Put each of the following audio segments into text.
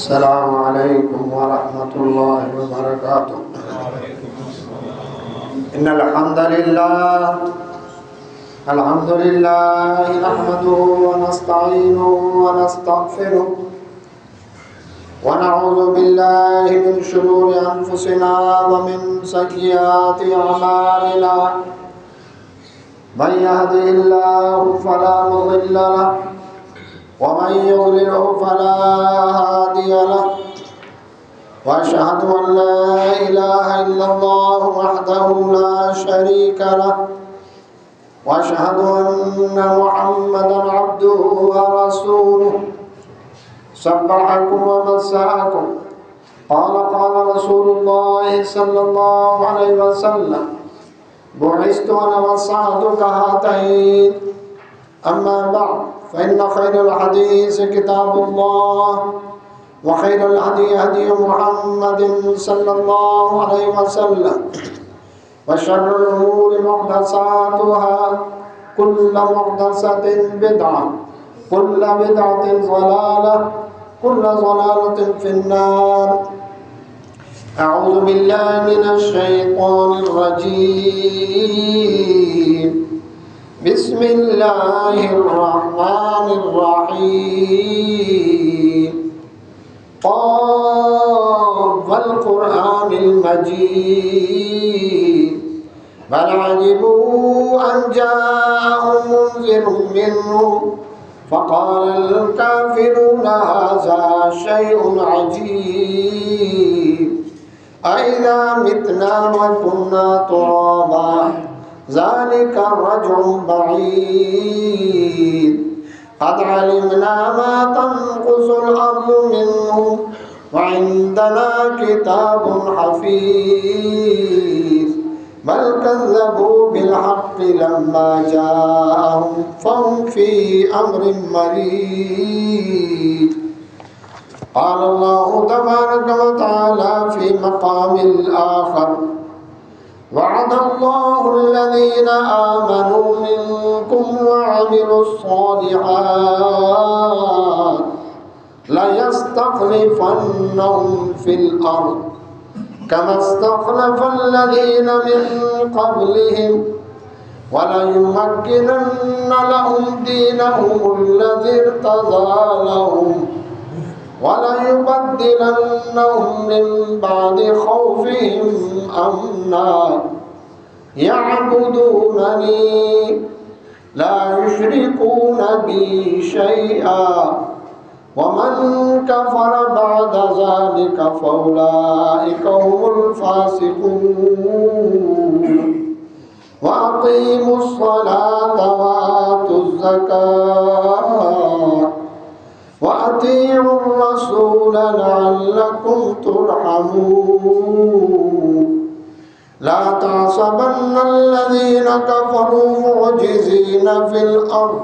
السلام علیکم ورحمۃ اللہ وبرکاتہ۔ ان الحمد للہ نحمده ونستعینه ونستغفره ونعوذ باللہ من شرور انفسنا ومن سیئات اعمالنا، من يهده الله فلا مضل له ومن يضلله فلا هادي له، وأشهد أن لا إله إلا الله وحده لا شريك له، وأشهد أن محمدا عبده ورسوله صبحكم ومساكم. قال رسول الله صلى الله عليه وسلم: بعثت أنا والساعة كهاتين. أما بعد، فإن خير الحديث كتاب الله، وخير الهدي هدي محمد صلى الله عليه وسلم، وشر الأمور محدثاتها، كل محدثة بدعة، كل بدعة ضلالة، كل ضلالة في النار. أعوذ بالله من الشيطان الرجيم. بسم الله الرحمن الرحيم. قاف والقرآن المجيد، بل عجبوا أن جاءهم منذر منهم فقال الكافرون هذا شيء عجيب. أإذا متنا وكنا ترابا ذلك الرجع بعيد. قد علمنا ما تنقص الأرض منهم وعندنا كتاب حفيظ. بل كذبوا بالحق لما جاءهم فهم في أمر مريج. قال الله تبارك وتعالى في مقام آخر: وعد الله الذين آمنوا منكم وعملوا الصالحات ليستخلفنهم في الأرض كما استخلف الذين من قبلهم وليمكنن لهم دينهم الذي ارتضى لهم وليبدلنهم من بعد خوفهم أمنا يعبدونني لا يشركون بي شيئا ومن كفر بعد ذلك فأولئك هم الفاسقون. وأقيموا الصلاة وآتوا الزكاة وأطيعوا الرسول لعلكم ترحمون. لا تحسبن الذين كفروا معجزين في الأرض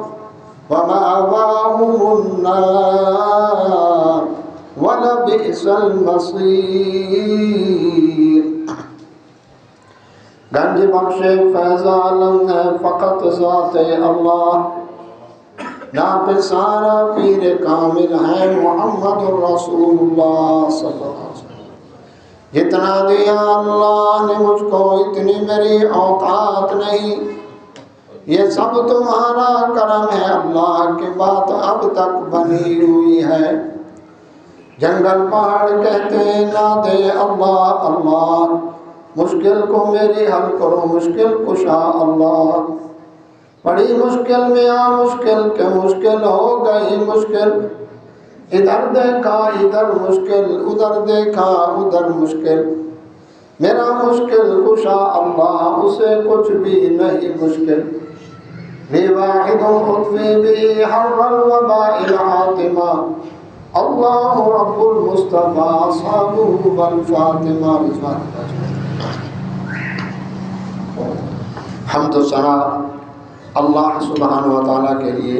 ومأواهم النار ولبئس المصير. گنج بخش فیض عالم ہے فقط ذات اللہ، ناقصانہ پیر کامل ہے محمد الرسول اللہ صلی اللہ علیہ وسلم. جتنا دیا اللہ نے مجھ کو اتنی میری اوقات نہیں، یہ سب تمہارا کرم ہے، اللہ کی بات اب تک بنی ہوئی ہے. جنگل پہاڑ کہتے نہ دے اللہ اللہ، مشکل کو میری حل کرو مشکل کشا اللہ. بڑی مشکل میں مشکل کہ مشکل ہو گئی مشکل، ادھر دیکھا ادھر مشکل ادھر دیکھا ادھر مشکل. میرا مشکل کشا اللہ، اسے کچھ بھی نہیں مشکل. لی واحد خطفی بھی حر الوباء العاطمہ، اللہ رب المصطفیٰ صابہ والفاطمہ. حمد و ثنا اللہ سبحانہ و تعالیٰ کے لیے،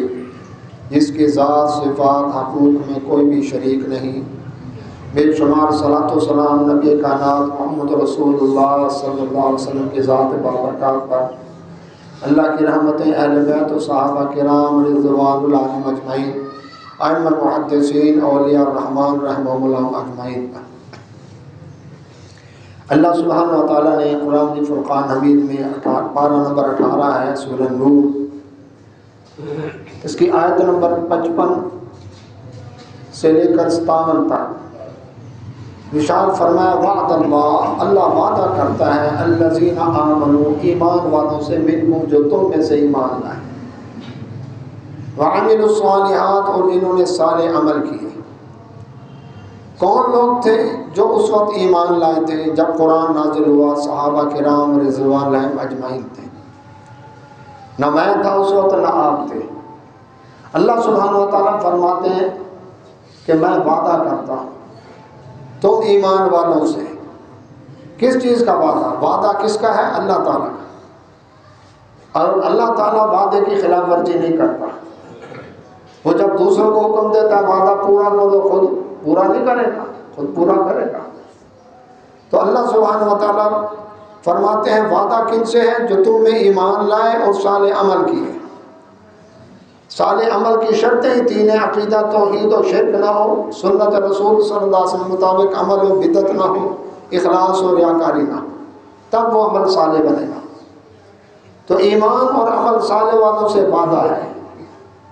جس کی ذات صفات حقوق میں کوئی بھی شریک نہیں. بے شمار صلاۃ و سلام نبی کائنات محمد رسول اللہ صلی اللہ علیہ وسلم کی ذات بابرکات پر، اللہ کی رحمتیں اہل بیت و صحابہ کرام رضوان اللہ علیہم اجمعین، ائمہ محدثین اولیاء الرحمن رحمہم اللہ اجمعین پر۔ اللہ سبحانہ و تعالیٰ نے قرآن کی فرقان حمید میں پارہ نمبر 18 ہے سورہ نور، اس کی آیت نمبر 55 سے لے کر 57 تک ارشاد فرمایا وعد اللہ، اللہ وعدہ کرتا ہے الذین آمنوا ایمان والوں سے منکم جو تم میں سے ایمان لائے، وعملوا الصالحات اور جنہوں نے صالح عمل کیے۔ کون لوگ تھے جو اس وقت ایمان لائے تھے جب قرآن نازل ہوا؟ صحابہ کرام رضوان اللہ اجمعین تھے، نہ میں تھا اس وقت نہ آپ تھے۔ اللہ سبحانہ و تعالیٰ فرماتے ہیں کہ میں وعدہ کرتا ہوں تم ایمان والوں سے۔ کس چیز کا وعدہ؟ وعدہ کس کا ہے؟ اللہ تعالیٰ کا، اور اللہ تعالیٰ وعدے کی خلاف ورزی نہیں کرتا۔ وہ جب دوسروں کو حکم دیتا ہے وعدہ پورا کرو، خود پورا نہیں کرے گا، خود پورا کرے گا۔ تو اللہ سبحانہ و تعالیٰ فرماتے ہیں وعدہ کن سے ہے؟ جو تم میں ایمان لائے اور صالح عمل کیے۔ صالح عمل کی شرطیں ہی تین ہیں، عقیدہ توحید و شرک نہ ہو، سنت رسول صلی اللہ علیہ وسلم مطابق عمل و بدعت نہ ہو، اخلاص و ریاکاری نہ ہو، تب وہ عمل صالح بنے گا۔ تو ایمان اور عمل صالح والوں سے وعدہ ہے۔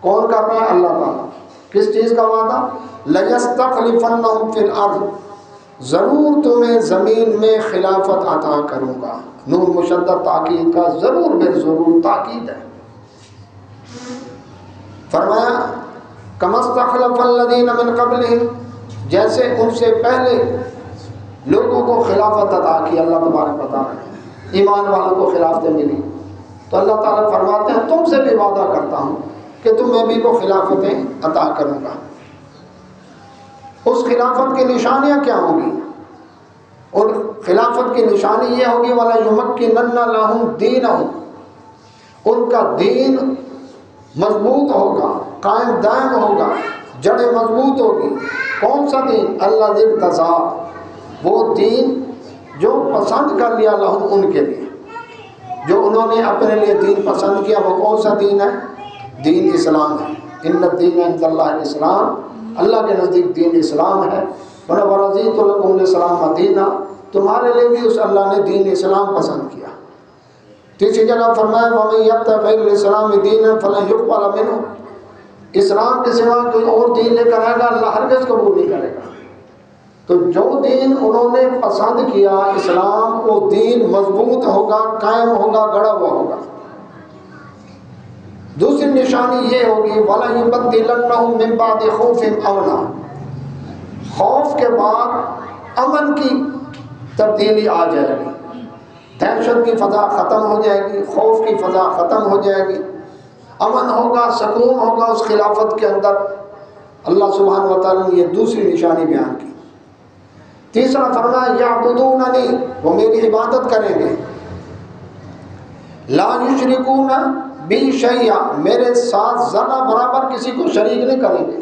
کون کر رہا ہے؟ اللہ تعالیٰ۔ کس چیز کا وعدہ؟ لَيَسْتَخْلِفَنَّهُمْ فِي الْأَرْضِ، ضرور تمہیں زمین میں خلافت عطا کروں گا۔ نون مشدد تاکید کا، ضرور بے ضرور تاکید ہے۔ فرمایا كَمَا اسْتَخْلَفَ الَّذِينَ مِنْ قَبْلِهِمْ، جیسے ان سے پہلے لوگوں کو خلافت عطا کی۔ اللہ تبارک بتا رہے ہیں ایمان والوں کو خلافتیں ملی، تو اللہ تعالیٰ فرماتے ہیں تم سے بھی وعدہ کرتا ہوں کہ تمہیں بھی کو خلافتیں عطا کروں گا۔ اس خلافت کی نشانیاں کیا ہوں گی؟ اور خلافت کی نشانی یہ ہوگی وَلَا يُمَكِّنَنَّ لَهُمْ دِينَهُمْ، ان کا دین مضبوط ہوگا، قائم دائم ہوگا، جڑیں مضبوط ہوگی۔ کون سا دین؟ الَّذِي ارْتَضَىٰ، وہ دین جو پسند کر لیا لہم ان کے لیے، جو انہوں نے اپنے لیے دین پسند کیا۔ وہ کون سا دین ہے؟ دین اسلام ہے۔ ان الدین عند اللہ الاسلام، اللہ کے نزدیک دین اسلام ہے۔ وَرَضِيتُ لَكُمُ الْإِسْلَامَ دِينًا، تمہارے لیے بھی اس اللہ نے دین اسلام پسند کیا۔ تیسری جگہ فرمایا وَمَن يَبْتَغِ غَيْرَ الْإِسْلَامِ دِينًا فَلَن يُقْبَلَ مِنْهُ، اسلام کے سوا کوئی اور دین لے کر آئے گا اللہ ہرگز قبول نہیں کرے گا۔ تو جو دین انہوں نے پسند کیا اسلام، وہ دین مضبوط ہوگا، قائم ہوگا، گڑا ہوا ہوگا۔ دوسری نشانی یہ ہوگی وَلَا يُبَدِّلَنَّهُم مِّن بَعْدِ خَوْفِهِمْ أَمْنًا، خوف کے بعد امن کی تبدیلی آ جائے گی۔ دہشت کی فضا ختم ہو جائے گی، خوف کی فضا ختم ہو جائے گی، امن ہوگا، سکون ہوگا اس خلافت کے اندر۔ اللہ سبحانہ و تعالیٰ نے یہ دوسری نشانی بیان کی۔ تیسرا فرمایا یعبدوننی، وہ میری عبادت کریں گے، لا یشرکون بی شیئا، میرے ساتھ ذرہ برابر کسی کو شریک نہیں کریں گے۔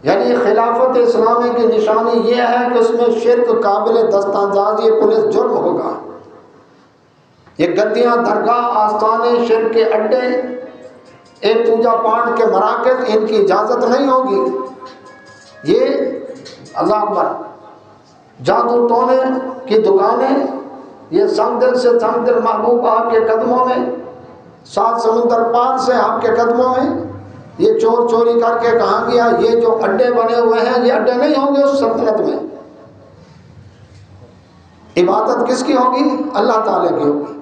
یعنی خلافت اسلامی کی نشانی یہ ہے کہ اس میں شرک قابل دستاندازی پولیس جرم ہوگا۔ یہ گدیاں، درگاہ، آستانے، شرک کے اڈے، ایک پوجا پاٹ کے مراکز، ان کی اجازت نہیں ہوگی۔ یہ عذاب پر جادو ٹونے کی دکانیں، یہ سنگ دل سے سنگ دل محبوب آپ کے قدموں میں، 7 سمندر پار سے آپ کے قدموں میں، یہ چور چوری کر کے کہاں گیا، یہ جو اڈے بنے ہوئے ہیں یہ اڈے نہیں ہوں گے اس سلطنت میں۔ عبادت کس کی ہوگی؟ اللہ تعالیٰ کی ہوگی۔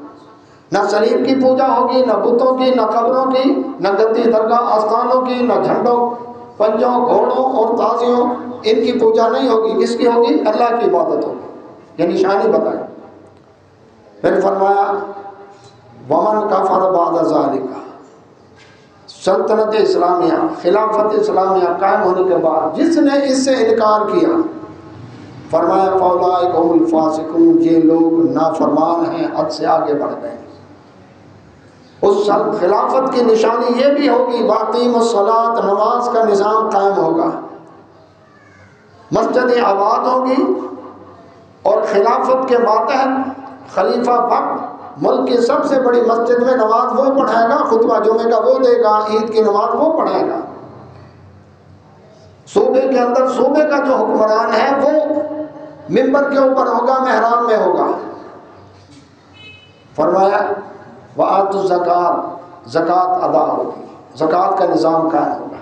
نہ صلیب کی پوجا ہوگی، نہ بتوں کی، نہ قبروں کی، نہ گدی درگاہ آستانوں کی، نہ جھنڈوں، پنجوں، گھوڑوں اور تازیوں، ان کی پوجا نہیں ہوگی۔ کس کی ہوگی؟ اللہ کی عبادت ہوگی۔ یہ نشانی بتائی۔ پھر فرمایا ومن کفر بعد ذالک، سلطنت اسلامیہ، خلافت اسلامیہ قائم ہونے کے بعد جس نے اس سے انکار کیا، فرمایا فاولئک هم الفاسقون، یہ لوگ نافرمان ہیں، حد سے آگے بڑھ گئے۔ اس خلافت کی نشانی یہ بھی ہوگی واقیم الصلاۃ، نماز کا نظام قائم ہوگا، مسجدیں آباد ہوگی، اور خلافت کے ماتحت خلیفہ وقت ملک کی سب سے بڑی مسجد میں نماز وہ پڑھائے گا، خطبہ جمعہ کا وہ دے گا، عید کی نماز وہ پڑھائے گا۔ صوبے کے اندر صوبے کا جو حکمران ہے وہ ممبر کے اوپر ہوگا، محراب میں ہوگا۔ فرمایا وآتوا الزکات، زکوٰۃ ادا ہوگی، زکوٰۃ کا نظام قائم ہوگا،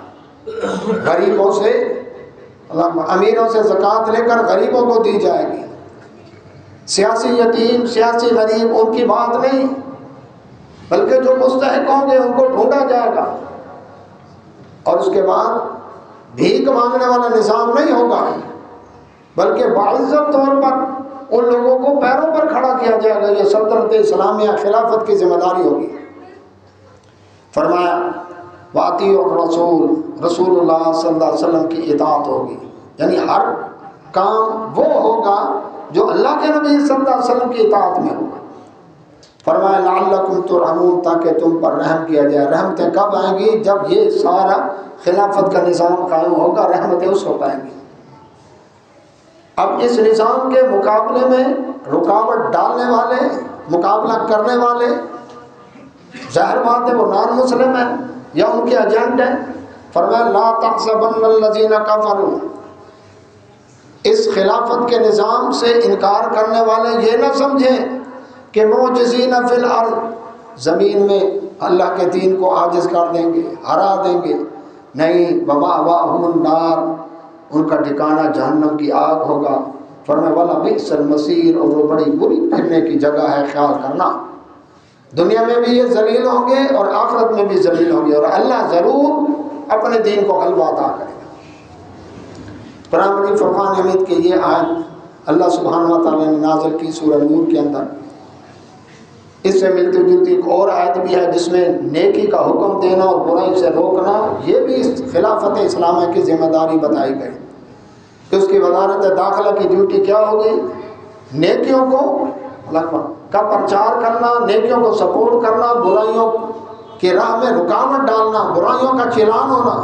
غریبوں سے امیروں سے زکوٰۃ لے کر غریبوں کو دی جائے گی۔ سیاسی یتیم، سیاسی غریب ان کی بات نہیں، بلکہ جو مستحق ہوں گے ان کو ڈھونڈا جائے گا۔ اور اس کے بعد بھیک مانگنے والا نظام نہیں ہوگا، بلکہ باعزت طور پر ان لوگوں کو پیروں پر کھڑا کیا جائے گا۔ یہ سلطنت اسلامیہ خلافت کی ذمہ داری ہوگی۔ فرمایا وَأَطِیعُوا الرَّسُولَ، رسول اللہ صلی اللہ علیہ وسلم کی اطاعت ہوگی، یعنی ہر کام وہ ہوگا جو اللہ کے نبی صلی اللہ علیہ وسلم کی اطاعت میں ہوگا۔ فرمایا لعلکم ترحمون، تاکہ تم پر رحم کیا جائے۔ رحمتیں کب آئیں گی؟ جب یہ سارا خلافت کا نظام قائم ہوگا، رحمتیں اس وقت آئیں گی۔ اب اس نظام کے مقابلے میں رکاوٹ ڈالنے والے، مقابلہ کرنے والے، ظاہر بات ہے وہ نان مسلم ہیں یا ان کے ایجنٹ ہیں۔ فرمایا لا تحسبن الذین کفروا، اس خلافت کے نظام سے انکار کرنے والے یہ نہ سمجھیں کہ معجزین فی الارض، زمین میں اللہ کے دین کو عاجز کر دیں گے، ہرا دیں گے۔ نہیں، ومأواہم النار، ان کا ٹھکانہ جہنم کی آگ ہوگا۔ فرمایا وَلَبِئْسَ الْمَصِيرُ، اور وہ بڑی بری پھرنے کی جگہ ہے، خیال کرنا۔ دنیا میں بھی یہ ذلیل ہوں گے اور آخرت میں بھی ذلیل ہوں گے، اور اللہ ضرور اپنے دین کو غلبہ عطا کرے گا۔ قرآن مجید فرقان حمید کی یہ آیت اللہ سبحانہ و تعالیٰ نے نازل کی سورہ نور کے اندر۔ اس سے ملتی جلتی ایک اور آیت بھی ہے جس میں نیکی کا حکم دینا اور برائی سے روکنا، یہ بھی اس خلافت اسلامیہ کی ذمہ داری بتائی گئی کہ اس کی وزارت داخلہ کی ڈیوٹی کیا ہوگی؟ نیکیوں کا پرچار کرنا، نیکیوں کو سپورٹ کرنا، برائیوں کی راہ میں رکاوٹ ڈالنا، برائیوں کا چلان ہونا،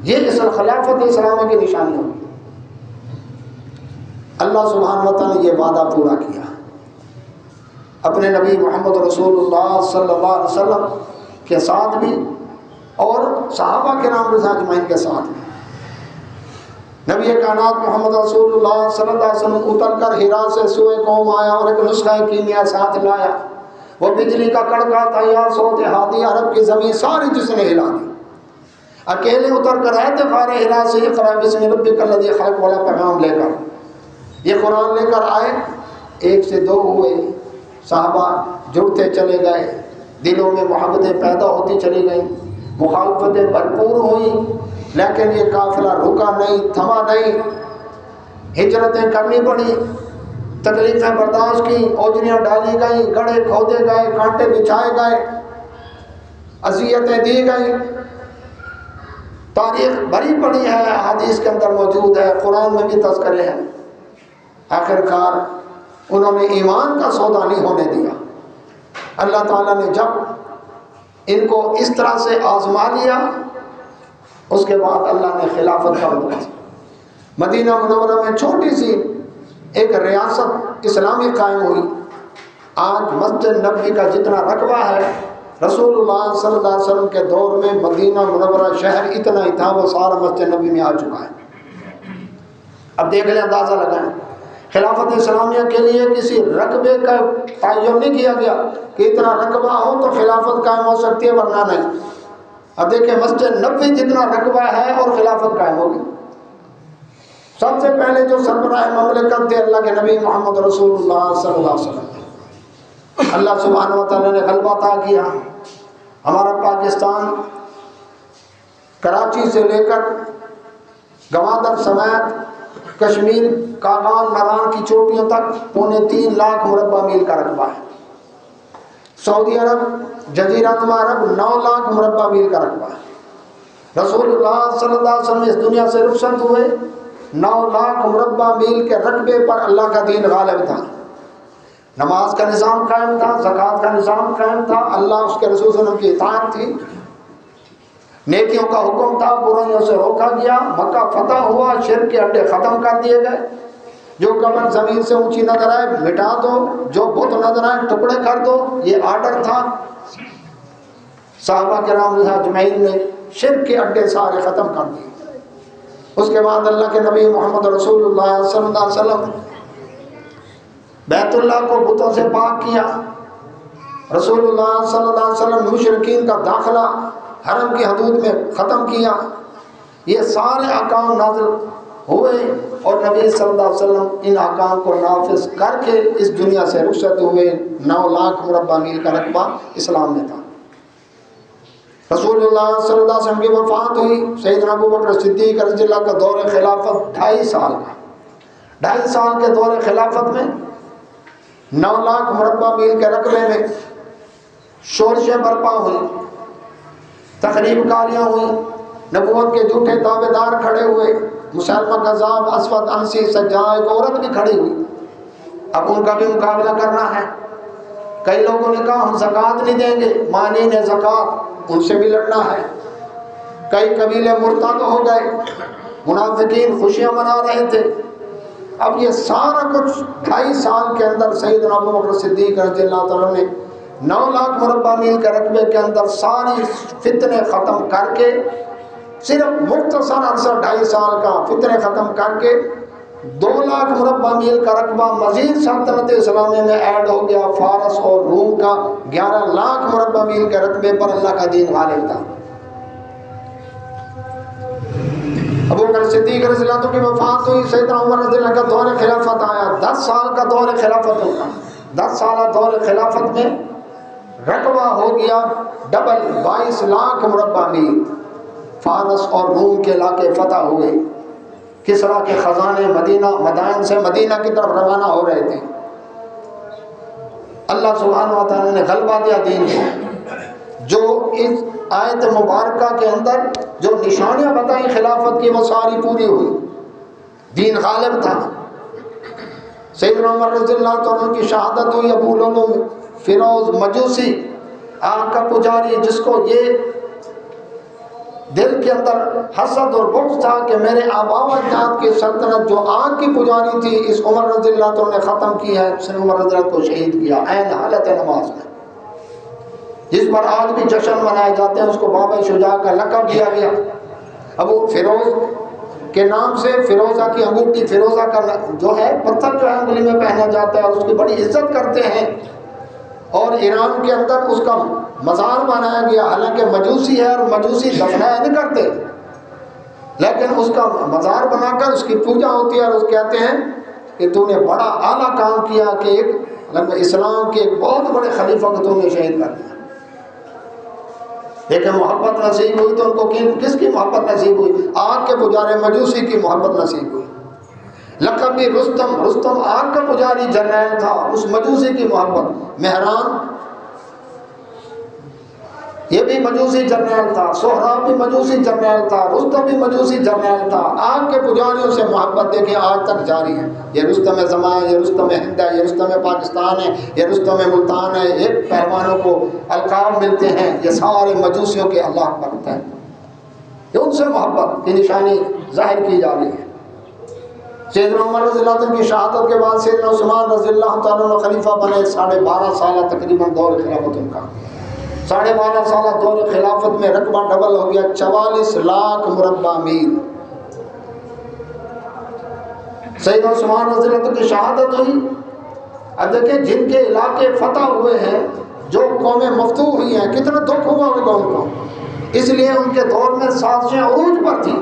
یہ اس خلافت اسلامیہ کی نشانی ہوگی۔ اللہ سبحانہ و تعالیٰ نے یہ وعدہ پورا کیا اپنے نبی محمد رسول اللہ صلی اللہ علیہ وسلم کے ساتھ بھی اور صحابہ کرام رضوان اجمعین کے ساتھ بھی۔ نبی کائنات محمد رسول اللہ صلی اللہ علیہ وسلم اتر کر ہرا سے سوئے قوم آیا اور ایک نسخہ کیمیا ساتھ لایا، وہ بجلی کا کڑکا تھا یا صوت ہادی، عرب کی زمین ساری جس نے ہلا دی۔ اکیلے اتر کر آئے تھے غار ہرا سے، اقرأ بسم ربک الذی خلق والا پیغام لے کر، یہ قرآن لے کر آئے۔ ایک سے دو ہوئے، صحابہ جڑتے چلے گئے، دلوں میں محبتیں پیدا ہوتی چلی گئیں، مخالفتیں بھرپور ہوئیں، لیکن یہ قافلہ رکا نہیں، تھما نہیں، ہجرتیں کرنی پڑی، تکلیفیں برداشت کی، اوجریاں ڈالی گئیں، گڑھے کھودے گئے، کانٹے بچھائے گئے، اذیتیں دی گئیں۔ تاریخ بھری پڑی ہے، حدیث کے اندر موجود ہے، قرآن میں بھی تذکرے ہیں۔ آخرکار انہوں نے ایمان کا سودا نہیں ہونے دیا۔ اللہ تعالیٰ نے جب ان کو اس طرح سے آزما لیا، اس کے بعد اللہ نے خلافت کا حکم دیا۔ مدینہ منورہ میں چھوٹی سی ایک ریاست اسلامی قائم ہوئی۔ آج مسجد نبوی کا جتنا رقبہ ہے، رسول اللہ صلی اللہ علیہ وسلم کے دور میں مدینہ منورہ شہر اتنا ہی تھا، وہ سارا مسجد نبوی میں آ چکا ہے۔ اب دیکھ لیں، اندازہ لگائیں، خلافت اسلامیہ کے لیے کسی رقبے کا تعین نہیں کیا گیا کہ اتنا رقبہ ہو تو خلافت قائم ہو سکتی ہے، ورنہ نہیں۔ اب دیکھیں مسجد نبوی جتنا رقبہ ہے اور خلافت قائم ہوگی۔ سب سے پہلے جو سربراہ مملکت تھے اللہ کے نبی محمد رسول اللہ صلی اللہ علیہ وسلم۔ اللہ سبحانہ و تعالیٰ نے غلبہ عطا کیا۔ ہمارا پاکستان کراچی سے لے کر گوادر سمیت کشمیر، کاغان، ناران کی چوٹیوں تک 3.25 لاکھ مربع میل کا رقبہ ہے۔ سعودی عرب، جزیرہ نما عرب 9 لاکھ مربع میل کا رقبہ ہے۔ رسول اللہ صلی اللہ علیہ وسلم اس دنیا سے رخصت ہوئے، 9 لاکھ مربع میل کے رقبے پر اللہ کا دین غالب تھا۔ نماز کا نظام قائم تھا، زکوٰۃ کا نظام قائم تھا، اللہ اس کے رسول صلی اللہ علیہ وسلم کی اطاعت تھی، نیکیوں کا حکم تھا، برائیوں سے روکا گیا، مکہ فتح ہوا، شرک کے اڈے ختم کر دیے گئے، جو قبر زمین سے اونچی نظر آئے مٹا دو، جو بت نظر آئے ٹکڑے کر دو، یہ آرڈر تھا۔ صحابہ کرام اجمعین نے شرک کے اڈے سارے ختم کر دیے۔ اس کے بعد اللہ کے نبی محمد رسول اللہ صلی اللہ علیہ وسلم بیت اللہ کو بتوں سے پاک کیا. رسول اللہ صلی اللہ علیہ وسلم مشرکین کا داخلہ حرم کی حدود میں ختم کیا. یہ سارے احکام نازل ہوئے اور نبی صلی اللہ علیہ وسلم ان احکام کو نافذ کر کے اس دنیا سے رخصت ہوئے. 9 لاکھ مربع میل کا رقبہ اسلام میں تھا. رسول اللہ صلی اللہ علیہ وسلم کی وفات ہوئی. سیدنا ابو بکر صدیق رضی اللہ کا دور خلافت 2.5 سال کا. 2.5 سال کے دور خلافت میں 9 لاکھ مربع میل کے رقبے میں شورشیں برپا ہوئی، تخریب کاریاں ہوئی، نبوت کے جھوٹے دعوے دار کھڑے ہوئے، مسلمہ کذاب، اسود انسی، سجاع، ایک عورت بھی کھڑی ہوئی. اب ان کا بھی مقابلہ کرنا ہے. کئی لوگوں نے کہا ہم زکوٰۃ نہیں دیں گے، مانین زکوٰۃ، ان سے بھی لڑنا ہے. کئی قبیلے مرتد ہو گئے، منافقین خوشیاں منا رہے تھے. اب یہ سارا کچھ 2.5 سال کے اندر سیدنا ابو بکر صدیق رضی اللہ تعالیٰ نے 9 لاکھ مربع میل کے رقبے کے اندر ساری فتنے ختم کر کے، صرف مختصر عرصہ 2.5 سال کا فتنے ختم کر کے 2 لاکھ مربع میل کا رقبہ مزید سلطنت اسلامیہ میں ایڈ ہو گیا. فارس اور روم کا 11 لاکھ مربع میل کے رقبے پر اللہ کا دین غالب تھا. ابو بکر صدیق رضی اللہ عنہ کی وفات ہوئی. سیدنا عمر رضی اللہ کا دور خلافت آیا. 10 سال کا دور خلافت ہوگا. 10 سالہ دور خلافت میں رقبہ ہو گیا ڈبل، 22 لاکھ مربع میل. فارس اور روم کے علاقے فتح ہوئے. کسرا کے خزانے مدائن سے مدینہ کی طرف روانہ ہو رہے تھے. اللہ سبحانہ و تعالیٰ نے غلبہ دیا دین کو. جو اس آیت مبارکہ کے اندر جو نشانیاں بتائیں خلافت کی وہ ساری پوری ہوئی. دین غالب تھا. سیدنا عمر رضی اللہ عنہ کی شہادت ہوئی. ابو لولو فیروز مجوسی، آگ کا پجاری، جس کو یہ دل کے اندر حسد اور بغض تھا کہ میرے آبا و اجداد کی سلطنت جو آگ کی پجاری تھی اس عمر رضی اللہ عنہ نے ختم کی ہے. اس نے عمر رضی اللہ کو شہید کیا عین حالت نماز میں، جس پر آج بھی جشن منائے جاتے ہیں. اس کو بابا شجاع کا لقب دیا گیا. ابو فیروز کے نام سے فیروزہ کی انگوٹھی، فیروزہ کا جو ہے پتھر جو ہے انگلی میں پہنا جاتا ہے اور اس کی بڑی عزت کرتے ہیں. اور ایران کے اندر اس کا مزار بنایا گیا. حالانکہ مجوسی ہے اور مجوسی دفنایا نہیں کرتے، لیکن اس کا مزار بنا کر اس کی پوجا ہوتی ہے اور اس کہتے ہیں کہ تو نے بڑا اعلیٰ کام کیا کہ ایک اسلام کے ایک بہت بڑے خلیفہ کو تو نے شہید کر دیا. لیکن محبت نصیب ہوئی تو ان کو کس کی محبت نصیب ہوئی؟ آگ کے پجارے مجوسی کی محبت نصیب ہوئی. لقب بھی رستم آگ کا پجاری جرنیل تھا، اس مجوسی کی محبت. مہران یہ بھی مجوسی جرنیل تھا. سہراب بھی مجوسی جرنیل تھا. رستم بھی مجوسی جرنیل تھا. آگ کے پجاریوں سے محبت دیکھیں آج تک جاری ہے. یہ رستم زمان ہے، یہ رستم ہند ہے، یہ رستم پاکستان ہے، یہ رستم ملتان ہے. ایک پہلوانوں کو القاب ملتے ہیں، یہ سارے مجوسیوں کے اللہ اکبر ہیں. یہ ان سے محبت کی نشانی ظاہر کی جا رہی ہے. سیدنا عمر رضی اللہ عنہ کی شہادت کے بعد سیدنا عثمان رضی اللہ تعالیٰ عنہ خلیفہ بنے. 12.5 سالہ تقریباً دور خلافت ان کا. 12.5 سالہ دور خلافت میں رقبہ ڈبل ہو گیا، 44 لاکھ مربع میل. سیدنا عثمان رضی اللہ عنہ کی شہادت ہوئی. اب دیکھیں جن کے علاقے فتح ہوئے ہیں، جو قومیں مفتوح ہوئی ہیں، کتنا دکھ ہوا ہوگا ان کو. اس لیے ان کے دور میں سازشیں عروج پر تھیں.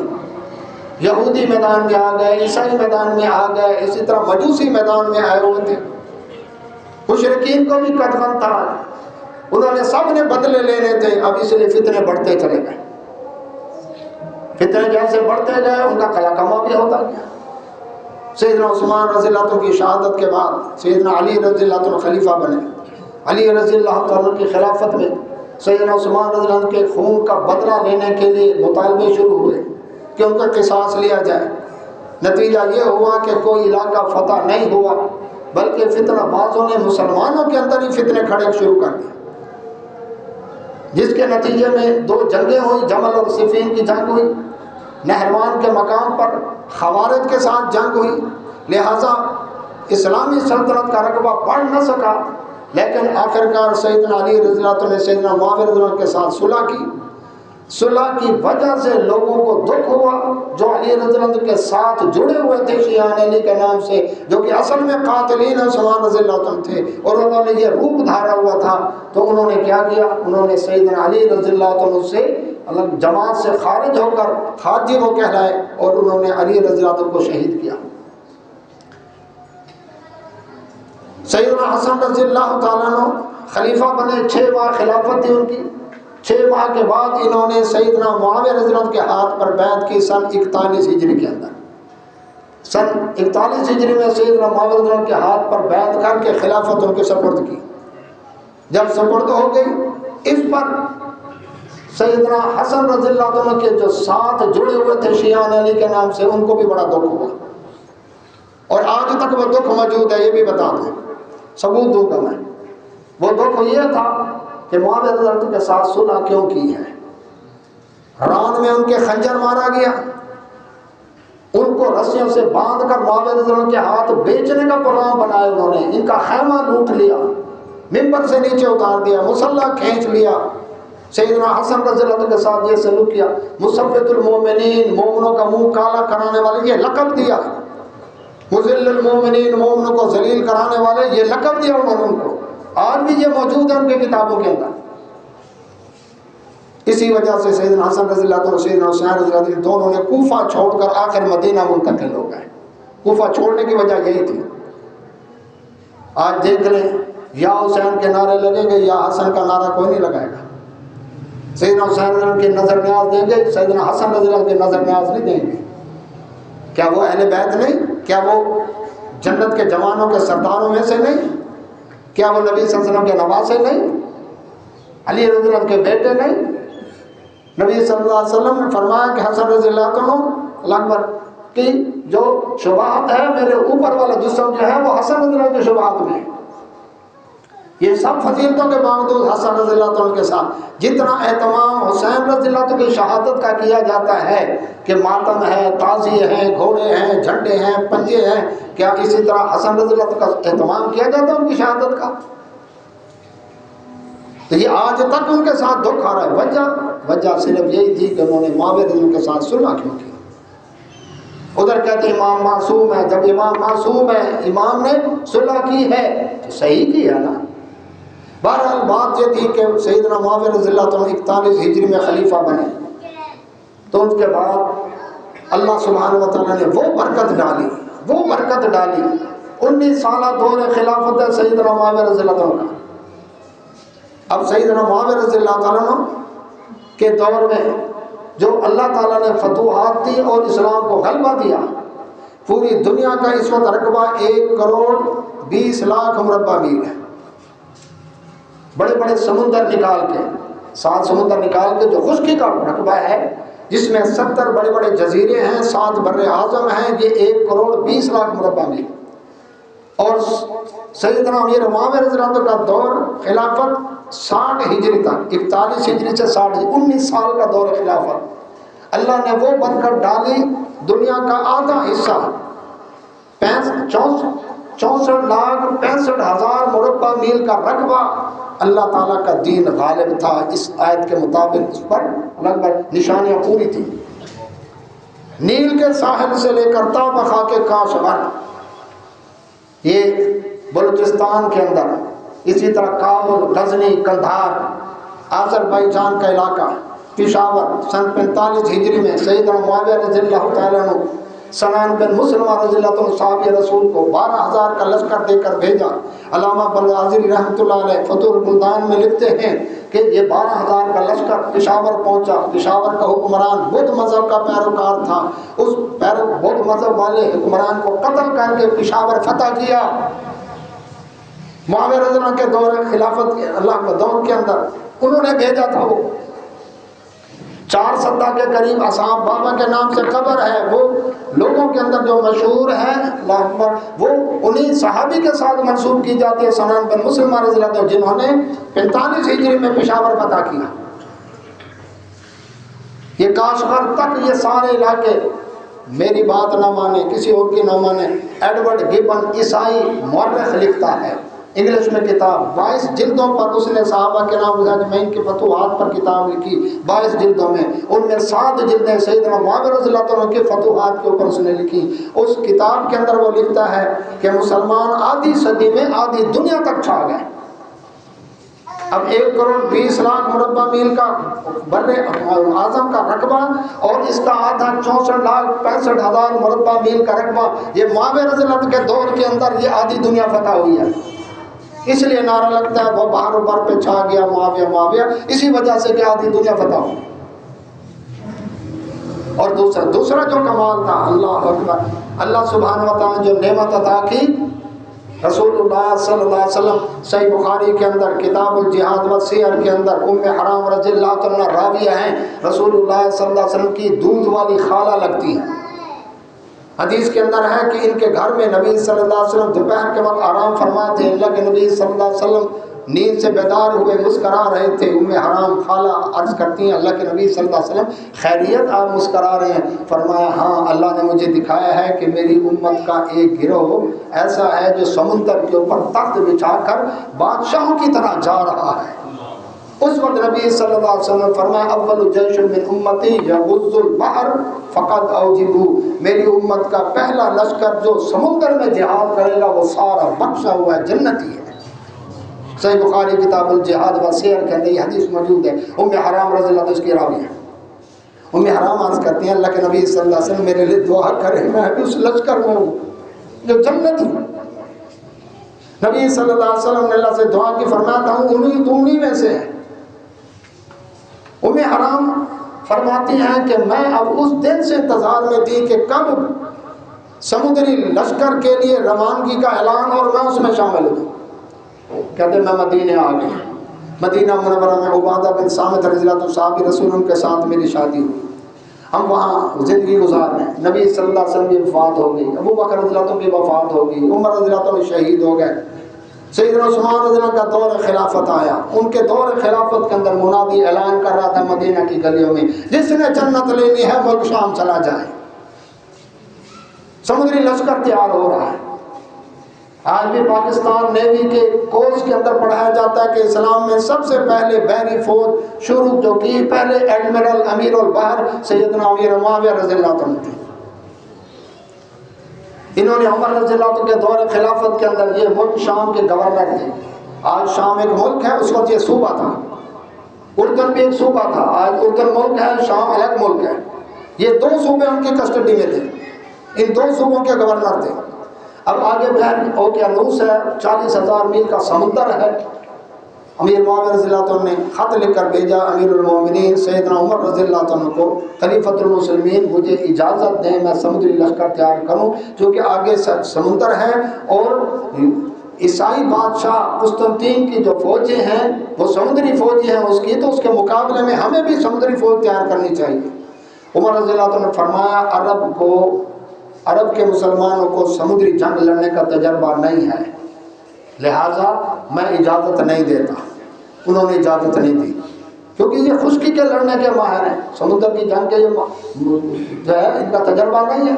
یہودی میدان میں آ گئے، عیسائی میدان میں آ گئے، اسی طرح مجوسی میدان میں آئے ہوئے تھے. مشرکین کو بھی قدغن تھا، انہوں نے سب نے بدلے لینے تھے. اب اس لیے فتنے بڑھتے چلے گئے. فتنے جیسے بڑھتے گئے ان کا قیا کما بھی ہوتا گیا. سیدنا عثمان رضی اللہ عنہ کی شہادت کے بعد سیدنا علی رضی اللہ عنہ خلیفہ بنے. علی رضی اللہ عنہ کی خلافت میں سیدنا عثمان رضی اللہ عنہ کے خون کا بدلہ لینے کے لیے مطالبے شروع ہوئے کہ ان کا قصاص لیا جائے. نتیجہ یہ ہوا کہ کوئی علاقہ فتح نہیں ہوا، بلکہ فتنہ بازوں نے مسلمانوں کے اندر ہی فتنے کھڑے شروع کر دیے، جس کے نتیجے میں 2 جنگیں ہوئی. جمل اور صفین کی جنگ ہوئی. نہروان کے مقام پر خوارج کے ساتھ جنگ ہوئی. لہٰذا اسلامی سلطنت کا رقبہ بڑھ نہ سکا. لیکن آخرکار سیدنا علی رضی اللہ عنہ نے سیدنا معاویہ رضی اللہ عنہ کے ساتھ صلح کی. صلح کی وجہ سے لوگوں کو دکھ ہوا جو علی رضی اللہ عنہ کے ساتھ جڑے ہوئے تھے شیعان علی کے نام سے، جو کہ اصل میں قاتلین عثمان رضی اللہ عنہ تھے، اور انہوں نے یہ روپ دھارا ہوا تھا، تو انہوں نے کیا کیا؟ انہوں نے سیدنا علی رضی اللہ عنہ سے جماعت سے خارج ہو کر خارجی وہ کہلائے، اور انہوں نے علی رضی اللہ عنہ کو شہید کیا۔ سیدنا حسن رضی اللہ تعالیٰ عنہ خلیفہ بنے، 6 ماہ خلافت تھی ان کی۔ 6 ماہ کے بعد انہوں نے سیدنا معاویہ رضی اللہ عنہ کے ہاتھ پر بیعت کی سن 41 ہجری کے اندر۔ سن 41 ہجری میں سیدنا معاویہ رضی اللہ عنہ کے ہاتھ پر بیعت کر کے خلافت ان کے سپرد کی۔ جب سپرد ہو گئی، اس پر سیدنا حسن رضی اللہ عنہ کے جو ساتھ جڑے ہوئے تھے شیعان علی کے نام سے، ان کو بھی بڑا دکھ ہوا، اور آج تک وہ دکھ موجود ہے۔ یہ بھی بتا دوں، ثبوت دوں گا میں۔ وہ دکھ یہ تھا کہ معاویہ رضی اللہ عنہ کے ساتھ صلح کیوں کی ہے۔ ران میں ان کے خنجر مارا گیا، ان کو رسیوں سے باندھ کر معاویہ رضی اللہ عنہ کے ہاتھ بیچنے کا پروگرام بنایا انہوں نے، ان کا خیمہ لوٹ لیا، ممبر سے نیچے اتار دیا، مصلی کھینچ لیا۔ سیدنا حسن رضی اللہ عنہ کے ساتھ یہ سلوک کیا۔ مثبت المومنین، مومنوں کا منہ کالا کرانے والے، یہ لقب دیا۔ مذل المومنین، مومنوں کو ذلیل کرانے والے، یہ لقب دیا انہوں نے ان کو۔ آج بھی یہ موجود ہے ان کی کتابوں کے اندر۔ اسی وجہ سے سیدنا حسن رضی اللہ عنہ اور سیدنا حسین رضی اللہ عنہ دونوں نے کوفہ چھوڑ کر آخر مدینہ منتقل ہو گئے۔ کوفہ چھوڑنے کی وجہ یہی تھی۔ آج دیکھ لیں، یا حسین کے نعرے لگیں گے یا حسن کا نعرہ کوئی نہیں لگائے گا۔ سیدنا حسین رضی اللہ عنہ کی نظر نیاز دیں گے، سیدنا حسن رضی اللہ عنہ کی نظر نیاز نہیں دیں گے۔ کیا وہ اہل بیت نہیں؟ کیا وہ جنت کے جوانوں کے سرداروں میں سے نہیں؟ کیا وہ نبی صلی اللہ علیہ وسلم کے نواسے نہیں؟ علی رضی اللہ عنہ کے بیٹے نہیں؟ نبی صلی اللہ علیہ وسلم نے فرمایا کہ حسن رضی اللہ عنہ اللہ اکبر کی جو شباہت ہے، میرے اوپر والا جسم جو ہے وہ حسن رضی اللہ عنہ کی شباہت میں ہے۔ یہ سب فضیلتوں کے باوجود حسن رضی اللہ عنہ کے ساتھ جتنا اہتمام حسین رضی اللہ عنہ کی شہادت کا کیا جاتا ہے کہ ماتم ہے، تعزیے ہیں، گھوڑے ہیں، جھنڈے ہیں، پنجے ہیں، کیا اسی طرح حسن رضی اللہ عنہ کا اہتمام کیا جاتا ہے ان کی شہادت کا؟ تو یہ آج تک ان کے ساتھ دکھ آ رہا ہے۔ وجہ صرف یہی تھی کہ انہوں نے معاویہ رضی اللہ عنہ کے ساتھ صلح کیوں کی۔ ادھر کہتے ہیں امام معصوم ہے، جب امام معصوم ہے، امام نے صلح کی ہے تو صحیح کی ہے نا۔ بہرحال بات یہ تھی کہ سیدنا معاویہ رضی اللہ عنہ 41 ہجری میں خلیفہ بنے، تو ان کے بعد اللہ سبحانہ و تعالیٰ نے وہ برکت ڈالی 19 سالہ دور خلافت ہے سیدنا معاویہ رضی اللہ عنہ کا۔ اب سیدنا معاویہ رضی اللہ عنہ کے دور میں جو اللہ تعالیٰ نے فتوحات دی اور اسلام کو غلبہ دیا، پوری دنیا کا اس وقت رقبہ 1 کروڑ 20 لاکھ مربع میل ہے۔ بڑے بڑے سمندر نکال کے، 7 سمندر نکال کے جو خشکی کا رقبہ ہے، جس میں 70 بڑے بڑے جزیرے ہیں، 7 بر اعظم ہیں، یہ 1 کروڑ 20 لاکھ مربع میل۔ اور سیدنا امیر معاویہ رضی اللہ عنہ کا دور خلافت 60 ہجری تک، 41 ہجری سے 60 ہجری، 19 سال کا دور خلافت۔ اللہ نے وہ برکت ڈالی، دنیا کا آدھا حصہ 64 لاکھ 65 ہزار مربع میل کا رقبہ اللہ تعالیٰ کا دین غالب تھا۔ اس آیت کے مطابق اس پر لگ بھگ نشانیاں پوری تھی۔ نیل کے ساحل سے لے کر تا بخا کے کاشغر، یہ بلوچستان کے اندر، اسی طرح کابل، غزنی، قندھار، آذربائیجان کا علاقہ، پشاور، سن 45 ہجری میں سیدنا معاویہ رضی اللہ تعالیٰ عنہ سنان بن مسلمہ رضی اللہ عنہ صحابی رسول کو 12,000 کا لشکر دے کر بھیجا۔ علامہ بلغازی رحمۃ اللہ علیہ فتح البلدان میں لکھتے ہیں کہ یہ 12,000 کا لشکر پشاور پہنچا۔ پشاور کا حکمران بدھ مذہب کا پیروکار تھا، اس بدھ مذہب والے حکمران کو قتل کر کے پشاور فتح کیا۔ معاویہ رضی اللہ عنہ کے دور خلافت کے اللہ کے دور کے اندر انہوں نے بھیجا تھا۔ وہ 4 سدہ کے قریب اصحاب بابا کے نام سے قبر ہے، وہ لوگوں کے اندر جو مشہور ہے اللہ اکبر، وہ انہی صحابی کے ساتھ منسوب کی جاتی ہے، سنان بن مسلمہ رضی اللہ عنہ، جنہوں نے 45 ہجری میں پشاور فتح کیا۔ یہ کاشغر تک یہ سارے علاقے، میری بات نہ مانے کسی اور کی نہ مانے، ایڈورڈ گبن عیسائی مورخ لکھتا ہے انگلش میں کتاب 22 جلدوں پر اس نے صحابہ کے نام اجمعین کی فتوحات پر کتاب لکھی 22 جلدوں میں، ان میں 7 جلدیں سیدنا معاویہ رضی اللہ عنہ کے فتوحات کے اوپر اس نے لکھی۔ اس کتاب کے اندر وہ لکھتا ہے کہ مسلمان آدھی صدی میں آدھی دنیا تک چھا گئے۔ اب 1 کروڑ 20 لاکھ مربع میل کا بر اعظم کا رقبہ اور اس کا آدھا 64 لاکھ 65 ہزار مربع میل کا رقبہ، یہ معاویہ رضی اللہ عنہ کے دور کے اندر یہ آدھی دنیا فتح ہوئی ہے۔ اس لیے نعرہ لگتا ہے وہ بہر و بر پہ چھا گیا معاویہ معاویہ، اسی وجہ سے کہ آدھی دنیا فتح ہو۔ اور دوسرا جو کمال تھا، اللہ اکبر، اللہ سبحانہ و تعالیٰ جو نعمت عطا کی، رسول اللہ صلی اللہ علیہ وسلم صحیح بخاری کے اندر کتاب الجہاد والسیر کے اندر ام حرام رضی اللہ عنہ راویہ ہیں، رسول اللہ صلی اللہ علیہ وسلم کی دودھ والی خالہ لگتی ہیں۔ حدیث کے اندر ہے کہ ان کے گھر میں نبی صلی اللہ علیہ وسلم دوپہر کے وقت آرام فرماتے ہیں، اللہ کے نبی صلی اللہ علیہ وسلم نیند سے بیدار ہوئے مسکرا رہے تھے۔ ام حرام خالہ عرض کرتی ہیں اللہ کے نبی صلی اللہ علیہ وسلم خیریت آپ مسکرا رہے ہیں؟ فرمایا ہاں، اللہ نے مجھے دکھایا ہے کہ میری امت کا ایک گروہ ایسا ہے جو سمندر کے اوپر تخت بچھا کر بادشاہوں کی طرح جا رہا ہے۔ اس وقت نبی صلی اللہ علیہ وسلم فرمایا اول جیش من امتی یغز البحر فقد اوجبوا، میری امت کا پہلا لشکر جو سمندر میں جہاد کرے گا وہ سارا بخشا ہوا ہے، جنتی ہے۔ صحیح بخاری کتاب الجہاد والسیر کے اندر یہ حدیث موجود ہے۔ ام حرام رضی اللہ عنہ اس کی راوی ہے۔ ام حرام عرض کرتی ہیں اللہ کے نبی صلی اللہ علیہ وسلم میرے لیے دعا کریں، میں بھی اس لشکر میں ہوں جو جنتی ہوں۔ نبی صلی اللہ علیہ وسلم نے اللہ سے دعا کی، فرماتا ہوں انہی میں سے ہے۔ ام حرام فرماتی ہیں کہ میں اب اس دن سے انتظار میں تھی کہ کب سمندری لشکر کے لیے روانگی کا اعلان اور میں اس میں شامل ہوں۔ کہتے میں مدینے آ گیا، مدینہ منورہ میں عبادہ بن صامت رضی اللہ عنہ صحابی رسول کے ساتھ میری شادی ہوئی، ہم وہاں زندگی گزار رہے ہیں۔ نبی صلی اللہ علیہ وسلم کی وفات ہو گئی، ابو بکر رضی اللہ عنہ کی وفات ہو گئی، عمر رضی اللہ عنہ شہید ہو گئے، سیدنا عثمان رضی اللہ عنہ کا دور خلافت آیا۔ ان کے دور خلافت کے اندر منادی اعلان کر رہا تھا مدینہ کی گلیوں میں، جس نے جنت لینی ہے ملک شام چلا جائے۔ سمندری لشکر تیار ہو رہا ہے۔ آج بھی پاکستان نیوی کے کورس کے اندر پڑھایا جاتا ہے کہ اسلام میں سب سے پہلے بحری فوج شروع جو کی، پہلے ایڈمرل امیر البحر سیدنا امیر معاویہ رضی اللہ عنہ تھے۔ انہوں نے عمر رضی اللہ عنہ کے دور خلافت کے اندر یہ ملک شام کے گورنر تھے۔ آج شام ایک ملک ہے، اس وقت یہ صوبہ تھا۔ اردن بھی ایک صوبہ تھا، آج اردن ملک ہے، شام الگ ملک ہے۔ یہ 2 صوبے ان کی کسٹڈی میں تھے، ان 2 صوبوں کے گورنر تھے۔ اب آگے بحر اوقیانوس ہے، 40,000 میل کا سمندر ہے۔ امیر معاویہ رضی اللہ عنہ نے خط لکھ کر بھیجا امیر المومنین سیدنا عمر رضی اللہ عنہ کو، خلیفۃ المسلمین مجھے اجازت دیں میں سمندری لشکر تیار کروں، چونکہ آگے سمندر ہے اور عیسائی بادشاہ قسطنطین کی جو فوجیں ہیں وہ سمندری فوجیں ہیں اس کی، تو اس کے مقابلے میں ہمیں بھی سمندری فوج تیار کرنی چاہیے۔ عمر رضی اللہ عنہ نے فرمایا عرب کے مسلمانوں کو سمندری جنگ لڑنے کا تجربہ نہیں ہے، لہٰذا میں اجازت نہیں دیتا۔ انہوں نے اجازت نہیں دی کیونکہ یہ خشکی کے لڑنے کے ماہر ہیں، سمندر کی جنگ کے جو ہے ان کا تجربہ نہیں ہے۔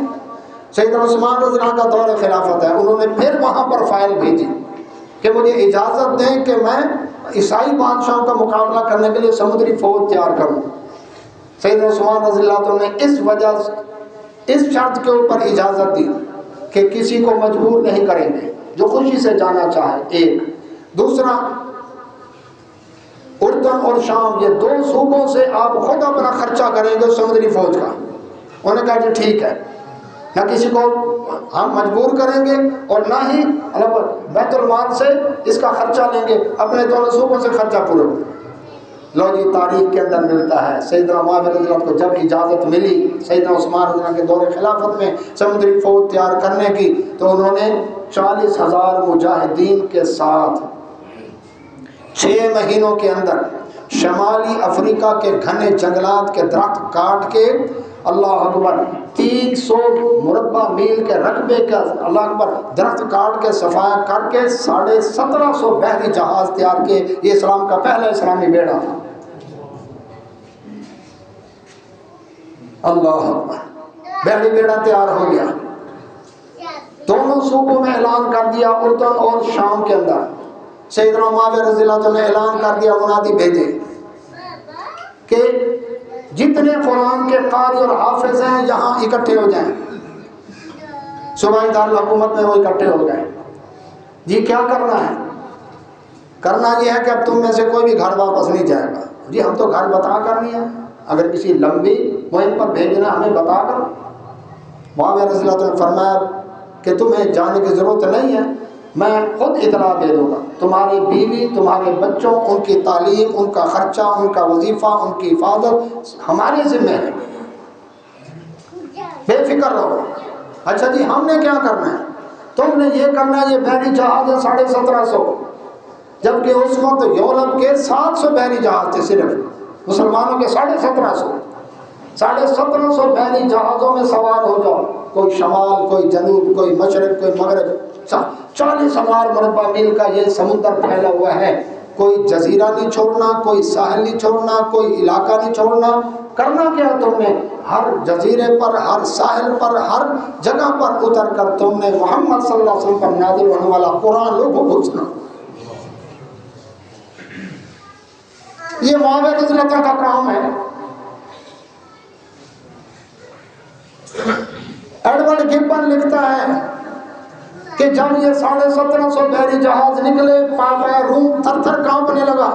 سیدنا عثمان رضی اللہ عنہ کا دور خلافت ہے، انہوں نے پھر وہاں پر فائل بھیجی کہ مجھے اجازت دیں کہ میں عیسائی بادشاہوں کا مقابلہ کرنے کے لیے سمندری فوج تیار کروں۔ سیدنا عثمان رضی اللہ عنہ نے اس وجہ سے اس شرط کے اوپر اجازت دی کہ کسی کو مجبور نہیں کریں گے، جو خوشی سے جانا چاہے۔ ایک دوسرا، اردن اور شام یہ 2 صوبوں سے آپ خود اپنا خرچہ کریں گے سمندری فوج کا۔ انہوں نے کہا جی ٹھیک ہے، نہ کسی کو ہم مجبور کریں گے اور نہ ہی بیت المال سے اس کا خرچہ لیں گے، اپنے دونوں صوبوں سے خرچہ پورا ہوگا۔ لو جی تاریخ کے اندر ملتا ہے سیدنا معاویہ رضی اللہ عنہ کو جب اجازت ملی سیدنا عثمان رضی اللہ عنہ کے دور خلافت میں سمندری فوج تیار کرنے کی، تو انہوں نے 40,000 مجاہدین کے ساتھ 6 مہینوں کے اندر شمالی افریقہ کے گھنے جنگلات کے درخت کاٹ کے، اللہ اکبر، 300 مربع میل کے رقبے کا اللہ اکبر درخت کاٹ کے صفایا کر کے 1750 بحری جہاز تیار کیے۔ یہ اسلام کا پہلا اسلامی بیڑا تھا۔ اللہ اکبر، بحری بیڑا تیار ہو گیا، دونوں صوبوں میں اعلان کر دیا، اردن اور شام کے اندر سیدنا معاویہ رضی اللہ عنہ نے اعلان کر دیا، منادی بھیجے کہ جتنے قرآن کے قاری اور حافظ ہیں یہاں اکٹھے ہو جائیں۔ صوبائی دارالحکومت میں وہ اکٹھے ہو گئے۔ جی کیا کرنا ہے؟ کرنا یہ ہے کہ اب تم میں سے کوئی بھی گھر واپس نہیں جائے گا۔ جی ہم تو گھر بتا کر نہیں ہیں، اگر کسی لمبی مہم پر بھیجنا ہمیں بتا کر۔ معاویہ رضی اللہ عنہ نے فرمایا کہ تمہیں جانے کی ضرورت نہیں ہے، میں خود اطلاع دے دوں گا، تمہاری بیوی، تمہارے بچوں، ان کی تعلیم، ان کا خرچہ، ان کا وظیفہ، ان کی حفاظت ہمارے ذمہ ہے، بے فکر رہو۔ اچھا جی ہم نے کیا کرنا ہے؟ تم نے یہ کرنا ہے، یہ بحری جہاز ہے 1750، جبکہ اس وقت یورپ کے 700 بحری جہاز تھے، صرف مسلمانوں کے 1750۔ 1750 بحری جہازوں میں سوار ہو جاؤ، کوئی شمال، کوئی جنوب، کوئی مشرق، کوئی مغرب، 40,000 مربع میل کا یہ سمندر پھیلا ہوا ہے، کوئی جزیرہ نہیں چھوڑنا، کوئی ساحل نہیں چھوڑنا، کوئی علاقہ نہیں چھوڑنا۔ کرنا کیا تم نے؟ ہر جزیرے پر، ہر ساحل پر، ہر جگہ پر اتر کر تم نے محمد صلی اللہ علیہ وسلم پر نازل ہونے والا قرآن لوگوں کو سنا۔ یہ معاویہ رضی اللہ عنہ کا کام ہے۔ ایڈورڈ گبن لکھتا ہے کہ جب یہ 1750 بحری جہاز نکلے، پاپا روم تھر تھر کانپنے لگا۔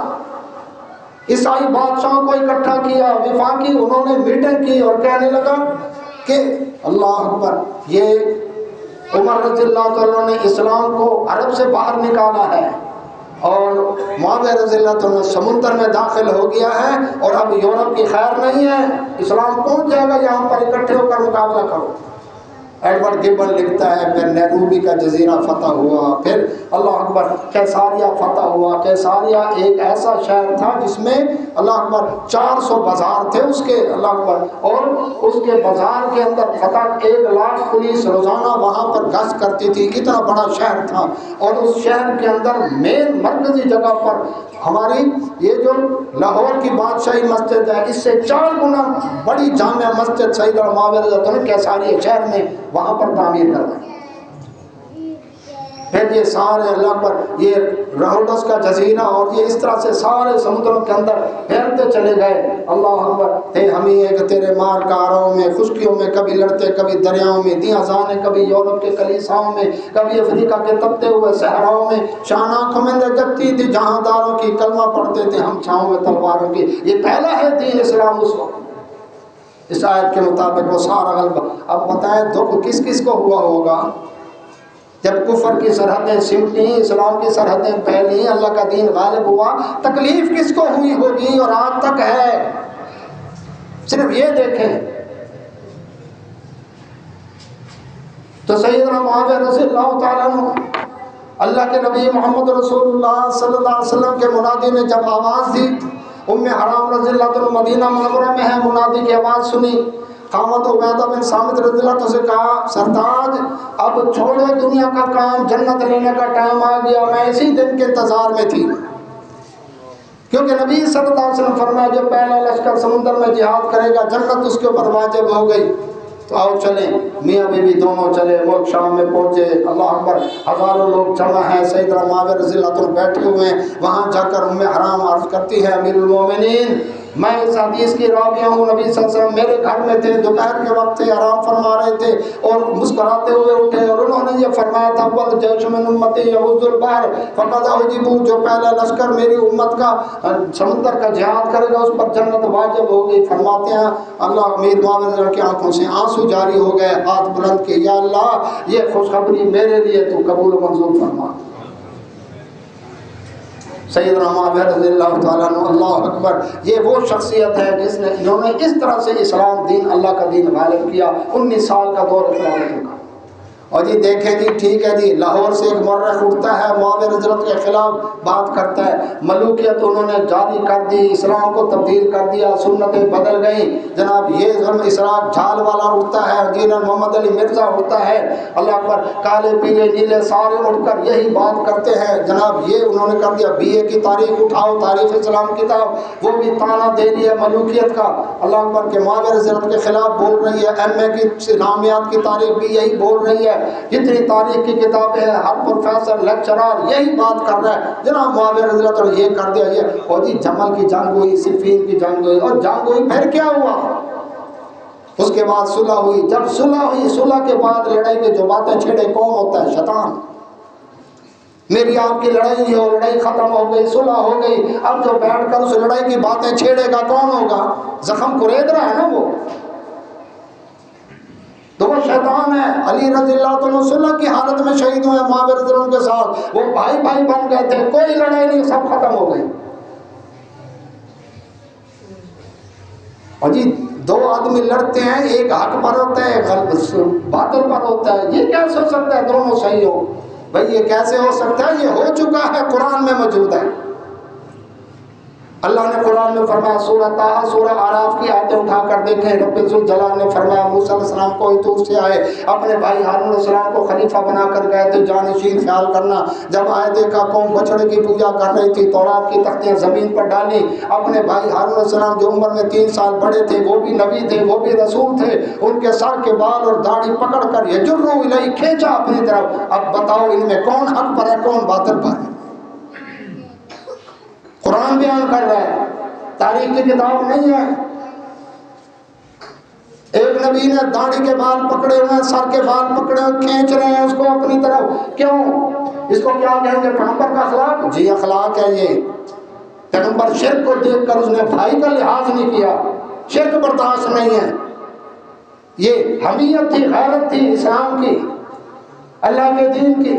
عیسائی بادشاہوں کو اکٹھا کیا، وفاقی انہوں نے میٹنگ کی اور کہنے لگا کہ اللہ اکبر، یہ عمر رضی اللہ عنہ نے اسلام کو عرب سے باہر نکالا ہے اور معاویہ رضی اللہ عنہ سمندر میں داخل ہو گیا ہے اور اب یورپ کی خیر نہیں ہے، اسلام پہنچ جائے گا، یہاں پر اکٹھے ہو کر مقابلہ کرو۔ ایڈورڈ گبن لکھتا ہے پھر نیروبی کا جزیرہ فتح ہوا، پھر اللہ اکبر کیساریہ فتح ہوا۔ کیساریہ ایک ایسا شہر تھا جس میں اللہ اکبر 400 بازار تھے اس کے، اللہ اکبر، اور اس کے بازار کے اندر فتح 1,00,000 پولیس روزانہ وہاں پر گشت کرتی تھی، اتنا بڑا شہر تھا۔ اور اس شہر کے اندر مین مرکزی جگہ پر ہماری یہ جو لاہور کی بادشاہی مسجد ہے، اس سے 4 گنا بڑی جامع مسجد سیدنا معاویہ رضی اللہ عنہ نے کیساریہ شہر میں وہاں پر تعمیر کروائی۔ پھر یہ سارے اللہ پر یہ رہوڈس کا جزیرہ اور یہ اس طرح سے سارے سمندروں کے اندر پھیلتے چلے گئے۔ اللہ اکبر، تھے ہمیں ایک تیرے مار کاروں میں، خشکیوں میں کبھی لڑتے، کبھی دریاؤں میں دی ازانے، کبھی یورپ کے کلیساؤں میں، کبھی افریقہ کے تپتے ہوئے صحراؤں میں، شان آنکھوں میں جگتی تھی جہاں داروں کی، کلمہ پڑھتے تھے ہم چھاؤں میں تلواروں کی۔ یہ پہلا ہے دین اسلام اس وقت۔ اس آیت کے مطابق وہ سارا غلبہ۔ اب بتائیں دکھ کس کس کو ہوا ہوگا جب کفر کی سرحدیں سمٹی، اسلام کی سرحدیں پھیلی، اللہ کا دین غالب ہوا؟ تکلیف کس کو ہوئی ہوگی اور آج تک ہے؟ صرف یہ دیکھیں تو سیدنا معاویہ رضی اللہ تعالیٰ عنہ، اللہ کے نبی محمد رسول اللہ صلی اللہ علیہ وسلم کے منادی نے جب آواز دی، ام حرام رضی اللہ عنہ مدینہ منورہ میں ہے، منادی کی آواز سنی، قامت عبیدہ بن صامت رضی اللہ عنہ سے کہا سرتاج اب چھوڑو دنیا کا کام، جنت لینے کا ٹائم آ گیا۔ میں اسی دن کے انتظار میں تھی، کیونکہ نبی صلی اللہ علیہ وسلم فرمایا جو پہلا لشکر سمندر میں جہاد کرے گا جنت اس کے اوپر واجب ہو گئی۔ تو آؤ چلیں، میاں بیوی دونوں چلے، ملک شام میں پہنچے۔ اللہ اکبر، ہزاروں لوگ جمع ہیں، سیدنا معاویہ رضی اللہ عنہ بیٹھے ہوئے ہیں۔ وہاں جا کر ام حرام عرض کرتی ہے امیر المومنین میں اس حدیث کی راویہ ہوں، نبی صلی اللہ علیہ وسلم میرے گھر میں تھے، دوپہر کے وقت تھے، آرام فرما رہے تھے اور مسکراتے ہوئے اٹھے اور انہوں نے یہ فرمایا تھا اول جیش من امتی یغوز البحر فقد اعجبوا، جو پہلا لشکر میری امت کا سمندر کا جہاد کرے گا اس پر جنت واجب ہوگی۔ فرماتے ہیں اللہ امیر معاویہ کی آنکھوں سے آنسو جاری ہو گئے، ہاتھ بلند کیے، یا اللہ یہ خوشخبری میرے لیے تو قبول و منظور فرما۔ سیدنا معاویہ رضی اللہ تعالیٰ عنہ، اللہ اکبر، یہ وہ شخصیت ہے جس نے انہوں نے اس طرح سے اسلام دین، اللہ کا دین غالب کیا۔ 19 سال کا دور خلافت کا۔ اور جی دیکھیں جی ٹھیک ہے جی، لاہور سے ایک مورخ اٹھتا ہے معاویہ رضی اللہ کے خلاف بات کرتا ہے، ملوکیت انہوں نے جاری کر دی، اسلام کو تبدیل کر دیا، سنتیں بدل گئیں۔ جناب یہ ظلم اسراف جھال والا اٹھتا ہے، جنرل محمد علی مرزا اٹھتا ہے، اللہ اکبر، کالے پیلے نیلے سارے اٹھ کر یہی بات کرتے ہیں۔ جناب یہ انہوں نے کر دیا، BA کی تاریخ اٹھاؤ، تاریخ اسلام کتاب، وہ بھی تانا دے رہی ہے ملوکیت کا، اللہ اکبر، کہ معاویہ رضی اللہ کے خلاف بول رہی ہے۔ MA کی اسلامیات کی تاریخ بھی یہی بول رہی ہے جتنی تاریخ کی کتابیں ہیں ہر پروفیسر لیکچرر یہی بات کر رہا ہے جناب معاویہ رضی اللہ عنہ یہ کر دیا یہ، اور جی جمل کی جنگ ہوئی، صفین کی جنگ ہوئی، اور جنگ ہوئی پھر کیا ہوا؟ اس کے بعد صلح ہوئی، جب صلح ہوئی صلح کے بعد لڑائی کے جو باتیں چھیڑے کون ہوتا ہے؟ شیطان۔ میری آپ کی لڑائی ہو، لڑائی ختم ہو گئی، صلح ہو گئی، اب جو بیٹھ کر اس لڑائی کی باتیں چھیڑے گا کون ہوگا؟ زخم کو رید رہا ہے نا وہ، تو وہ شیطان ہے۔ علی رضی اللہ عنہ صلح کی حالت میں شہید ہوئے معاویہ رضی اللہ عنہ کے ساتھ، وہ بھائی بھائی بن گئے تھے، کوئی لڑائی نہیں، سب ختم ہو گئی۔ اور جی دو آدمی لڑتے ہیں، ایک حق پر ہوتا ہے ایک باطل پر ہوتا ہے، یہ کیسے ہو سکتا ہے دونوں صحیح ہو؟ بھئی یہ کیسے ہو سکتا ہے؟ یہ ہو چکا ہے، قرآن میں موجود ہے۔ اللہ نے قرآن میں فرمایا، سورہ طٰہٰ سورہ اعراف کی آیتیں اٹھا کر دیکھیں، رب ذوالجلال نے فرمایا موسیٰ علیہ السلام کو طور سے آئے، اپنے بھائی ہارون علیہ السلام کو خلیفہ بنا کر گئے تھے، جانشین خیال کرنا، جب آئے دیکھا قوم بچڑے کی پوجا کر رہی تھی، تورات کی تختیاں زمین پر ڈالی، اپنے بھائی ہارون علیہ السلام جو عمر میں 3 سال بڑے تھے، وہ بھی نبی تھے، وہ بھی رسول تھے، ان کے سر کے بال اور داڑھی پکڑ کر یجروا الیہ کھینچا اپنی طرف، اب بتاؤ ان میں کون حق پر ہے کون باطل پر ہے؟ قرآن بیان کر رہا ہے، تاریخ کی کتاب نہیں ہے۔ ایک نبی نے داڑھی کے بال پکڑے ہوئے، سر کے بال پکڑے ہوئے، کھینچ رہے ہیں اس کو اپنی طرف، کیوں؟ اس کو کیا کہیں گے؟ پیغمبر کا اخلاق؟ جی اخلاق ہے یہ۔ پیغمبر شرک کو دیکھ کر اس نے بھائی کا لحاظ نہیں کیا، شرک برداشت نہیں ہے، یہ حمیت تھی، غیرت تھی اسلام کی، اللہ کے دین کی۔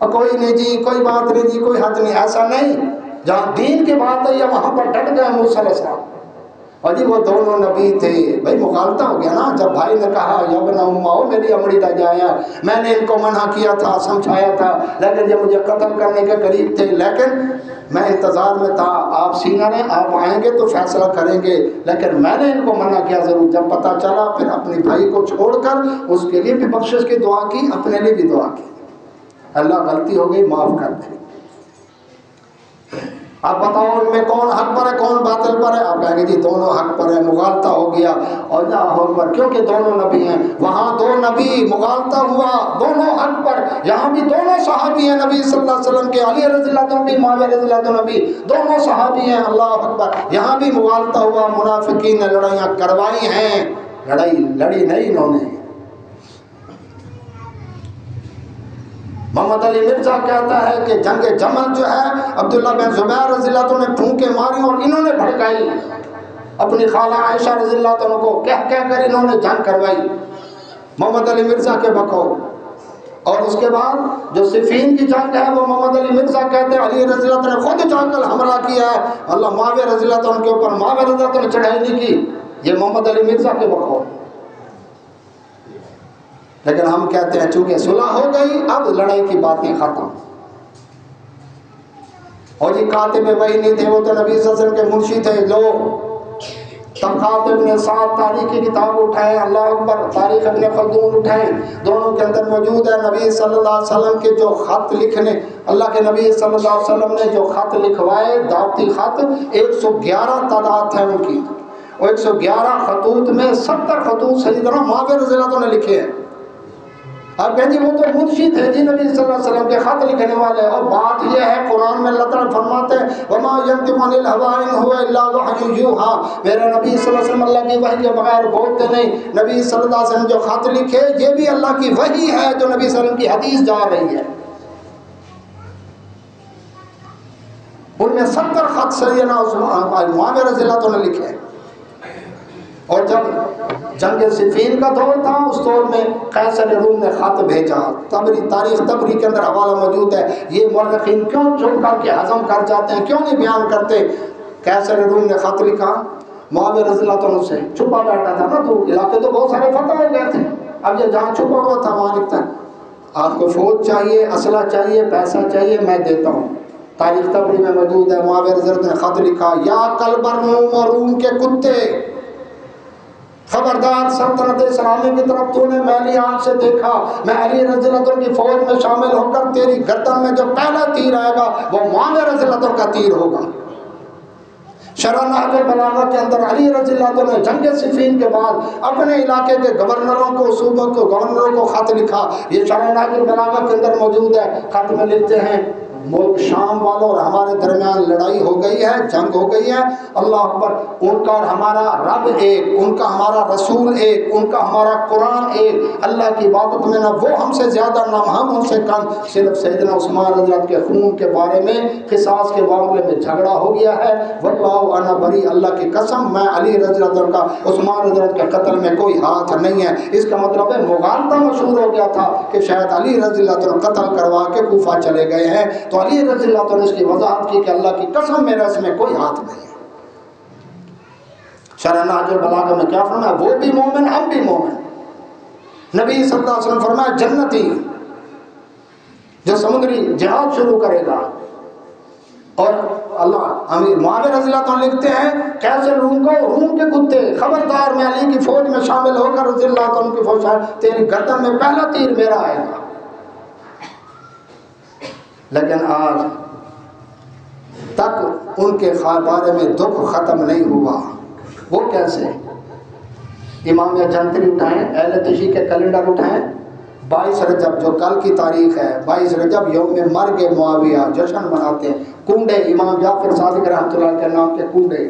اور کوئی نہیں جی، کوئی بات نہیں جی، کوئی حد نہیں، ایسا نہیں۔ جہاں دین کی بات ہے یا وہاں پر ڈٹ گئے موسیٰ علیہ السلام۔ اور جی وہ دونوں نبی تھے، بھائی مغالطہ ہو گیا نا، جب بھائی نے کہا یا ابن امہ میری امڑی رہ جایا، میں نے ان کو منع کیا تھا، سمجھایا تھا، لیکن یہ مجھے قتل کرنے کے قریب تھے، لیکن میں انتظار میں تھا، آپ سینئر ہیں، آپ آئیں گے تو فیصلہ کریں گے، لیکن میں نے ان کو منع کیا ضرور۔ جب پتہ چلا پھر اپنے بھائی کو چھوڑ کر اس کے لیے بھی بخشش کی دعا کی، اپنے لیے بھی دعا کی، اللہ غلطی ہو گئی معاف کر دے۔ آپ بتاؤ ان میں کون حق پر ہے کون باطل پر ہے؟ آپ کہیں گے جی دونوں حق پر ہے، مغالطہ ہو گیا، اور اللہ پر، کیونکہ دونوں نبی ہیں، وہاں 2 نبی، مغالطہ ہوا دونوں حق پر، یہاں بھی دونوں صحابی ہیں نبی صلی اللہ علیہ وسلم کے، علی رضی اللہ عنہ بھی، معاویہ رضی اللہ عنہ بھی، دونوں صحابی ہیں، اللہ اکبر، یہاں بھی مغالطہ ہوا، منافقین نے لڑائیاں کروائی ہیں، لڑائی لڑی نہیں انہوں نے۔ محمد علی مرزا کہتا ہے کہ جنگ جمل جو ہے عبداللہ بن زبیر رضی اللہ عنہ نے پھونکے ماری اور انہوں نے بھڑکائی، اپنی خالہ عائشہ رضی اللہ عنہ کو کہہ کر انہوں نے جنگ کروائی محمد علی مرزا کے بقول۔ اور اس کے بعد جو صفین کی جنگ ہے وہ محمد علی مرزا کہتے ہیں علی رضی اللہ عنہ نے خود جا کر حملہ کیا ہے، اللہ معاویہ رضی اللہ عنہ کے اوپر، معاویہ رضی اللہ عنہ نے چڑھائی نہیں کی، یہ محمد علی مرزا کے بقول۔ لیکن ہم کہتے ہیں چونکہ صلح ہو گئی اب لڑائی کی باتیں ختم۔ اور جی کاتب وحی نہیں تھے، وہ تو نبی صلی اللہ علیہ وسلم کے منشی تھے، لوگ طبقات ابن سعد تاریخ کی کتاب اٹھائیں، اللہ اکبر، تاریخ ابن خلدون اٹھائیں، دونوں کے اندر موجود ہے نبی صلی اللہ علیہ وسلم کے جو خط لکھنے، اللہ کے نبی صلی اللہ علیہ وسلم نے جو خط لکھوائے، دعوتی خط 111 تعداد ہے ان کی، اور 111 خطوط میں 70 خطوط سیدنا معاویہ رضی اللہ عنہ نے لکھے ہیں۔ آپ کہیں جی وہ تو منشی تھے جی نبی صلی اللہ علیہ وسلم کے خط لکھنے والے، اور بات یہ ہے قرآن میں اللہ تعالیٰ فرماتے ہیں وَمَا يَنْطِقُ عَنِ الْهَوَىٰ إِنْ هُوَ إِلَّا وَحْيٌ يُوحَىٰ، میرے نبی صلی اللہ علیہ وسلم اللہ کی وحی کے بغیر بولتے نہیں۔ نبی صلی اللہ علیہ وسلم جو خط لکھے یہ بھی اللہ کی وحی ہے، جو نبی صلی اللہ علیہ وسلم کی حدیث جا رہی ہے۔ ان میں 70 خط سیدنا معاویہ رضی اللہ عنہ نے لکھے۔ اور جب جنگ صفین کا دور تھا اس دور میں قیصر روم نے خط بھیجا، تاریخ طبری کے اندر حوالہ موجود ہے، یہ مورخین کیوں چپ کر کے ہضم کر جاتے ہیں، کیوں نہیں بیان کرتے؟ قیصر روم نے خط لکھا معاویہ رضی اللہ عنہ سے، چھپا بیٹھا تھا نا، تو علاقے تو بہت سارے فتح ہو گئے تھے، اب یہ جہاں چھپا ہوا تھا وہاں لکھتا ہے آپ کو فوج چاہیے، اسلحہ چاہیے، پیسہ چاہیے، میں دیتا ہوں۔ تاریخ طبری میں موجود ہے، معاویہ رضی اللہ عنہ نے خط لکھا، یا کلب الروم اور روم کے کتے، خبردار سلطنت اسلامی کی طرف تو نے میلی آنکھ سے دیکھا، میں علی رضی اللہ عنہ کی فوج میں شامل ہو کر تیری گردن میں جو پہلا تیر آئے گا وہ معاویہ رضی اللہ عنہ کا تیر ہوگا۔ شرح نہج البلاغہ کے اندر علی رضی اللہ عنہ نے جنگ صفین کے بعد اپنے علاقے کے گورنروں کو، صوبوں کو، گورنروں کو خط لکھا. یہ شرح نہج البلاغہ کے اندر موجود ہے. خط میں لکھتے ہیں ملک شام والوں اور ہمارے درمیان لڑائی ہو گئی ہے، جنگ ہو گئی ہے. اللہ اکبر. ان کا اور ہمارا رب ایک، ان کا ہمارا رسول ایک، ان کا ہمارا قرآن ایک. اللہ کی عبادت میں نہ وہ ہم سے زیادہ نہ ہم ان سے کم. صرف سیدنا عثمان رضی اللہ کے خون کے بارے میں، قصاص کے معاملے میں جھگڑا ہو گیا ہے. واللہ انا بری، اللہ کی قسم میں علی رضی اللہ عنہ کا عثمان رضی اللہ کے قتل میں کوئی ہاتھ نہیں ہے. اس کا مطلب ہے مغالطہ مشہور ہو گیا تھا کہ شاید علی رضی اللہ عنہ قتل کروا کے کوفہ چلے گئے ہیں. تو علی رضی اللہ عنہ نے اس کی وضاحت کی کہ اللہ کی قسم میرا اس میں کوئی ہاتھ نہیں ہے. شرح نہج البلاغہ میں کیا فرمایا؟ وہ بھی مومن، ہم بھی مومن. نبی صلی اللہ علیہ وسلم فرمایا جنتی جو سمندری جہاد شروع کرے گا. اور اللہ امیر معاویہ رضی اللہ عنہ لکھتے ہیں کیسے روم کو، روم کے کتے خبردار، میں علی کی فوج میں شامل ہو کر رضی اللہ عنہ کی فوج، تیری گردن میں پہلا تیر میرا آئے گا. لیکن آج تک ان کے بارے میں دکھ ختم نہیں ہوا. وہ کیسے؟ امام جنتری اٹھائیں، اہل تشیع کے کیلنڈر اٹھائیں، 22 رجب جو کل کی تاریخ ہے، 22 رجب یوم مرگ معاویہ جشن مناتے ہیں. کنڈے امام جعفر صادق رحمۃ اللہ علیہ کے نام کے کنڈے.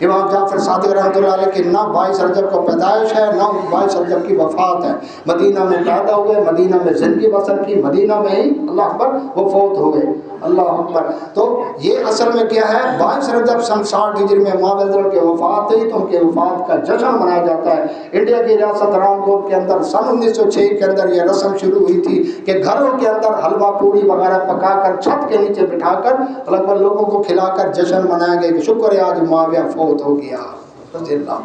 امام جعفر صادق رحمۃ اللہ علیہ کی نہ 22 رجب کو پیدائش ہے، نہ 22 رجب کی وفات ہے. مدینہ میں پیدا ہوئے، مدینہ میں زندگی بسر کی، مدینہ میں ہی اللہ اکبر وہ فوت ہوئے. اللہ اکبر. تو یہ اصل میں کیا ہے، 22 رجب سن 60 ہجری میں معاویہ کی وفات ہوئی تو ان کے وفات کا جشن منایا جاتا ہے. انڈیا کی ریاست رامپور کے اندر سن 1906 کے اندر یہ رسم شروع ہوئی تھی کہ گھروں کے اندر حلوہ پوری وغیرہ پکا کر چھت کے نیچے بٹھا کر اللہ اکبر لوگوں کو کھلا کر جشن منایا گیا کہ شکر ہے آج معاویہ فوت ہو گیا رضی اللہ.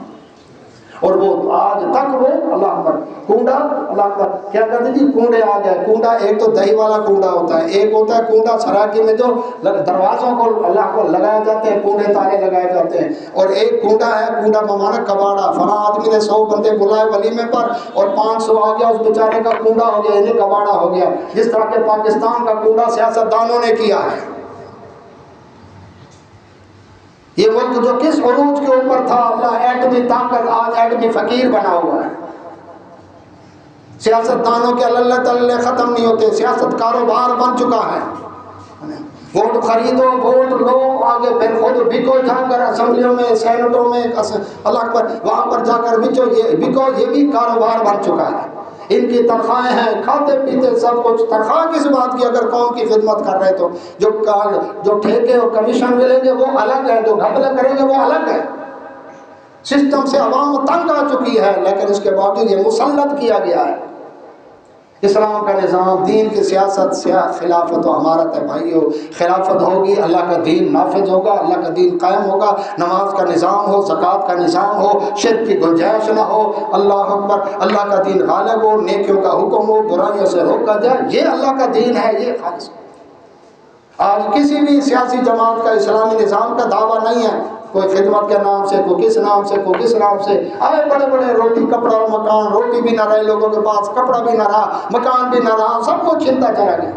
اور وہ آج تک وہ اللہ اکبر کنڈا، اللہ اکبر کیا کہتے جی کنڈے آ گئے. کنڈا ایک تو دہی والا کنڈا ہوتا ہے، ایک ہوتا ہے کنڈا سراکی میں جو دروازوں کو اللہ کو لگائے جاتے ہیں، کنڈے تالے لگائے جاتے ہیں. اور ایک کنڈا ہے، کنڈا بمانا کباڑا. فلاں آدمی نے 100 بندے بلائے ولیمے پر اور 500 آ گیا، اس بیچارے کا کنڈا ہو گیا، انہیں کباڑا ہو گیا. جس طرح کہ پاکستان کا کنڈا سیاستدانوں نے کیا ہے. یہ ملک جو کس عروج کے اوپر تھا، اللہ ایٹمی طاقت آج ایٹمی فقیر بنا ہوا ہے. سیاستدانوں کے اللہ تعالی ختم نہیں ہوتے. سیاست کاروبار بن چکا ہے. ووٹ خریدو، ووٹ لو، آگے پھر خود بکو جا کر اسمبلیوں میں، سینٹوں میں، اللہ اکبر وہاں پر جا کر بکو. یہ بھی کاروبار بن چکا ہے. ان کی تنخواہیں ہیں، کھاتے پیتے سب کچھ. تنخواہ کس بات کی اگر قوم کی خدمت کر رہے تو جو ٹھیکے اور کمیشن ملیں گے وہ الگ ہے، جو گھپلے کریں گے وہ الگ ہے. سسٹم سے عوام تنگ آ چکی ہے، لیکن اس کے باوجود یہ مسلط کیا گیا ہے. اسلام کا نظام، دین کی سیاست، خلافت و امارت ہے بھائیو. خلافت ہوگی، اللہ کا دین نافذ ہوگا، اللہ کا دین قائم ہوگا. نماز کا نظام ہو، زکوٰۃ کا نظام ہو، شرک کی گنجائش نہ ہو. اللہ اکبر. اللہ کا دین غالب ہو، نیکیوں کا حکم ہو، برائیوں سے روکا جائے. یہ اللہ کا دین ہے، یہ خالص. آج کسی بھی سیاسی جماعت کا اسلامی نظام کا دعویٰ نہیں ہے. کوئی خدمت کے نام سے، کوئی کس نام سے، کوئی کس نام سے. آئے بڑے بڑے روٹی کپڑا اور مکان، روٹی بھی نہ رہے لوگوں کے پاس، کپڑا بھی نہ رہا، مکان بھی نہ رہا، سب کچھ چھنتا چلا گیا.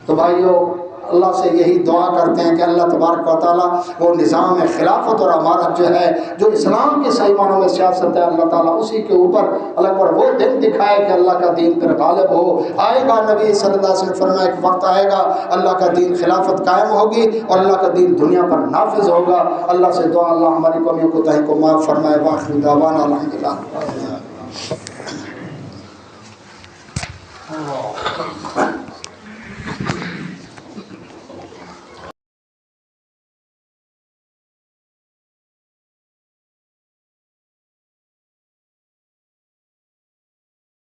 تو بھائیو اللہ سے یہی دعا کرتے ہیں کہ اللہ تبارک و تعالیٰ وہ نظام خلافت اور امارت جو ہے، جو اسلام کے صحیح معنوں میں سیاست ہے، اللہ تعالیٰ اسی کے اوپر اللہ پر وہ دن دکھائے کہ اللہ کا دین پر غالب ہو. آئے گا نبی صلی اللہ علیہ وسلم فرمایا ایک وقت آئے گا اللہ کا دین خلافت قائم ہوگی اور اللہ کا دین دنیا پر نافذ ہوگا. اللہ سے دعا اللہ ہماری قومیوں کو تہی کو معاف فرمائے. واخر دعوانا الحمدللہ.